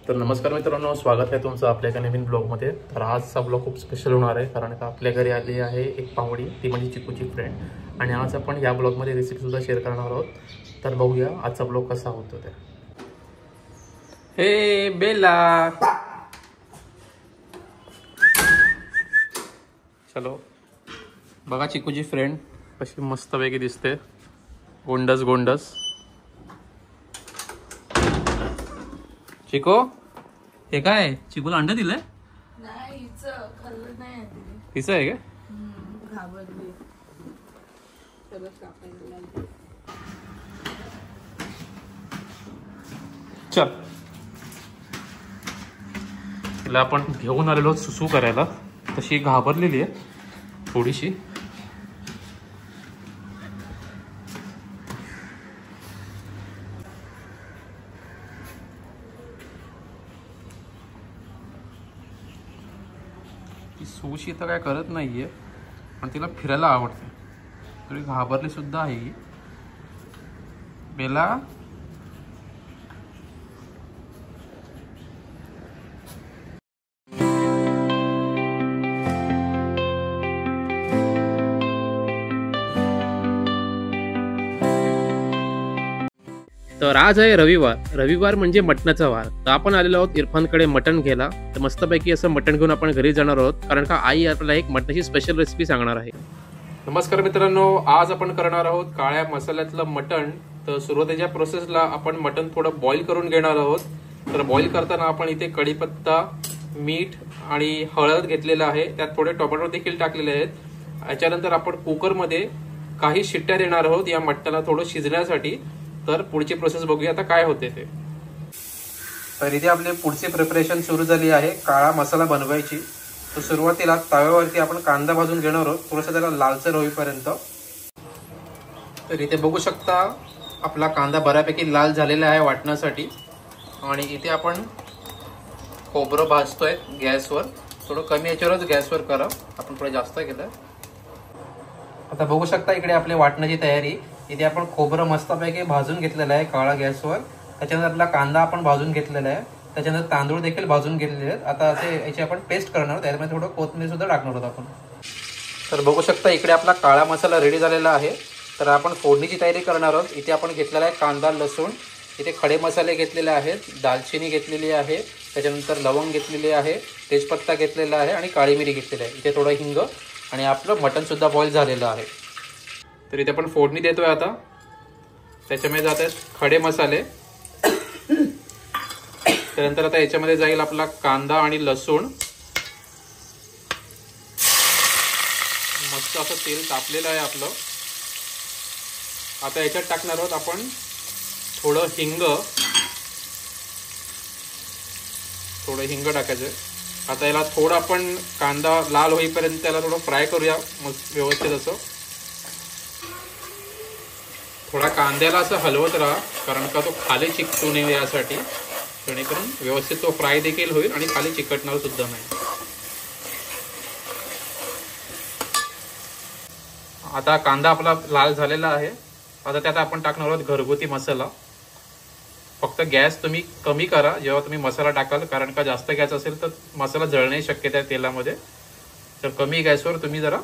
तर नमस्कार मित्रांनो, स्वागत आहे तुमचं आपल्या एका नवीन ब्लॉगमध्ये। तर आजचा ब्लॉग खूप स्पेशल होणार आहे, कारण का आपल्या घरी आली आहे एक पाहुणी, ती म्हणजे चिकूची फ्रेंड। आणि आज आपण या ब्लॉगमध्ये रेसिपीसुद्धा शेअर करणार आहोत। तर बघूया आजचा ब्लॉग कसा होतो ते। हे बेला, चलो बघा चिकूची फ्रेंड कशी मस्तपैकी दिसते, गोंडस गोंडस। चिको, हे काय चिकूला अंडा दिलंय? नाही, हिचं खाल्लं नाही तिने। हिचं आहे का? घाबरली, सगळं कापायला लागली। चल, तिला आपण घेऊन आलेलो सुसू करायला, तशी घाबरलेली आहे थोडीशी। सुशी तर काय करत नाहीये, पण तिला फिरायला आवडते, थोडी घाबरली सुद्धा आहे ही। बेला, तर आज आहे रविवार म्हणजे मटणाचा वार। तर आपण आलेलो आहोत इरफानकडे मटण घ्यायला। तर मस्तपैकी असं मटण घेऊन आपण घरी जाणार आहोत, कारण का आई आपल्याला एक मटणाची स्पेशल रेसिपी सांगणार आहे। नमस्कार मित्रांनो, आज आपण करणार आहोत काळ्या मसाल्यातलं मटण। तर सुरुवातीच्या प्रोसेसला आपण मटण थोडं बॉईल करून घेणार आहोत। तर बॉईल करताना आपण इथे कढीपत्ता, मीठ आणि हळद घेतलेलं आहे, त्यात थोडे टोमॅटो देखील टाकलेले आहेत। याच्यानंतर आपण कुकरमध्ये काही शिट्ट्या देणार आहोत या मटणाला थोडं शिजण्यासाठी। तर पुढची प्रोसेस बघूया आता काय होते ते। तर इथे आपले पुढची प्रिपरेशन सुरू झाली आहे काळा मसाला बनवायची। तर सुरुवातीला तव्यावरती आपण कांदा भाजून घेणार आहोत, थोडासा त्याला लालसर होईपर्यंत। तर इथे बघू शकता आपला कांदा बऱ्यापैकी लाल झालेला आहे वाटण्यासाठी। आणि इथे आपण खोबरं भाजतोय गॅसवर, थोडं कमी याच्यावरच गॅसवर करा, आपण थोडं जास्त केलं। आता बघू शकता इकडे आपली वाटण्याची तयारी। इथे आपण खोबरं मस्तपैकी भाजून घेतलेलं आहे काळा गॅसवर, त्याच्यानंतर आपला कांदा आपण भाजून घेतलेला आहे, त्याच्यानंतर तांदूळ देखील भाजून घेतलेले आहेत। आता असे याची आपण पेस्ट करणार आहोत, त्यामध्ये थोडं कोथिंबीर सुद्धा टाकणार आहोत आपण। तर बघू शकता इकडे आपला काळा मसाला रेडी झालेला आहे। तर आपण फोडणीची तयारी करणार आहोत। इथे आपण घेतलेला आहे कांदा, लसूण, इथे खडे मसाले घेतलेले आहेत, दालचिनी घेतलेली आहे, त्याच्यानंतर लवंग घेतलेली आहे, तेजपत्ता घेतलेला आहे आणि काळी मिरी घेतलेली आहे। इथे थोडं हिंग आणि आपलं मटण सुद्धा बॉईल झालेलं आहे। तर इथे आपण फोडणी देतोय आता, त्याच्यामध्ये जात आहेत खडे मसाले, त्यानंतर आता याच्यामध्ये जाईल आपला कांदा आणि लसूण। मस्त असं तेल तापलेलं आहे आपलं। आता याच्यात टाकणार आहोत आपण थोडं हिंग टाकायचं। आता याला थोडं आपण कांदा लाल होईपर्यंत त्याला थोडं फ्राय करूया मस्त व्यवस्थित असं। थोडा कांद्याला असं हलवत राहा, कारण का तो खाली चिकटू नये यासाठी, जेणेकरून व्यवस्थित तो फ्राय देखील होईल आणि खाली चिकटणार सुद्धा नाही। आता कांदा आपला लाल झालेला आहे। आता त्यात आपण टाकणार आहोत घरगुती मसाला। फक्त गॅस तुम्ही कमी करा जेव्हा तुम्ही मसाला टाकाल, कारण का जास्त गॅस असेल तर मसाला जळण्याची शक्यता आहे तेलामध्ये। तर कमी गॅसवर तुम्ही जरा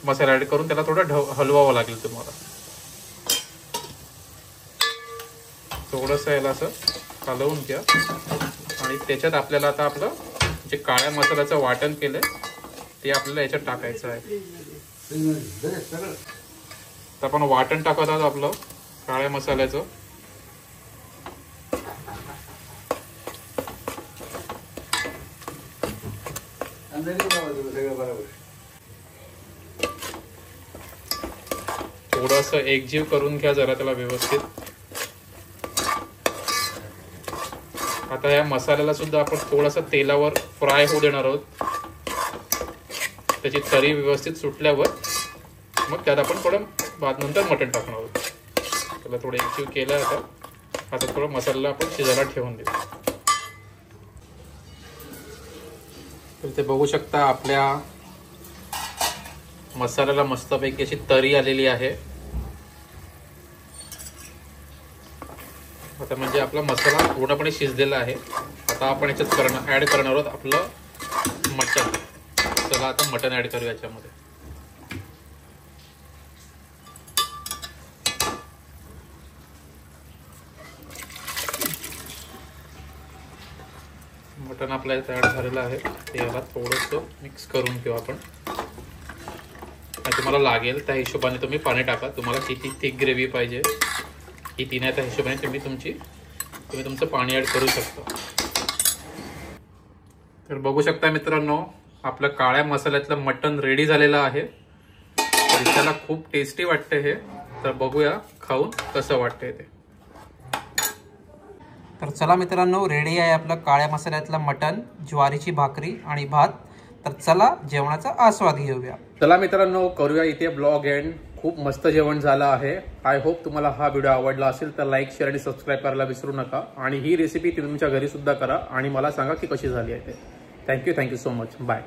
मसाला ऍड करून त्याला थोडं हलवावं लागेल तुम्हाला। थोडंसं याला असं हलवून घ्या आणि त्याच्यात आपल्याला आता आपलं जे काळ्या मसाल्याचं वाटण केलंय ते आपल्याला याच्यात टाकायचं आहे। तर आपण वाटण टाकत आहोत आपलं काळ्या मसाल्याचं। थोडंसं एकजीव करून घ्या जरा त्याला व्यवस्थित। आता या मसाल्याला सुद्धा आपण थोडंसं तेलावर फ्राय होऊ देणार आहोत, त्याची तरी व्यवस्थित सुटल्यावर मग त्यात आपण थोडं नंतर मटण टाकणार आहोत। त्याला थोडं एकजीव केलं आता थोडं मसाल्याला आपण शिजायला ठेवून देऊ। तर ते बघू शकता आपल्या मसाल्याला मस्तपैकी अशी तरी आलेली आहे। आता म्हणजे आपला मसाला पूर्णपणे शिजलेला आहे। आता आता आपण याच्यात ॲड करणार आहोत आपलं मटण. चला आता मटण ॲड करूया याच्यामध्ये. मटण आपल्या इथे ॲड झालेलं आहे. ते याला थोडंसं मिक्स करून घेऊ आपण. आणि तुम्हाला लागेल त्या हिशोबाने तुम्ही पाणी टाका. तुम्हाला किती थिक ग्रेव्ही पाहिजे किती नाही त्या हिशोबाने तुम्ही तुमचं पाणी ॲड करू शकता. तर बघू शकता मित्रांनो, आपलं काळ्या मसाल्यातलं मटण रेडी झालेलं आहे. दिसायला खूप टेस्टी वाटते हे. तर बघूया खाऊन कसं वाटतंय ते. तर चला मित्रांनो, रेडी आहे आपलं काळ्या मसाल्यातलं मटण, ज्वारीची भाकरी आणि भात. तर चला जेवणाचा आस्वाद घेऊया. चला मित्रांनो, करूया इथे ब्लॉग एंड. खूप मस्त जेवण झालं आहे. आय होप तुम्हाला हा व्हिडिओ आवडला असेल तर लाईक, शेअर आणि सबस्क्राईब करायला विसरू नका. आणि ही रेसिपी तुमच्या घरी सुद्धा करा आणि मला सांगा की कशी झाली आहे ते. Thank you so much. बाय.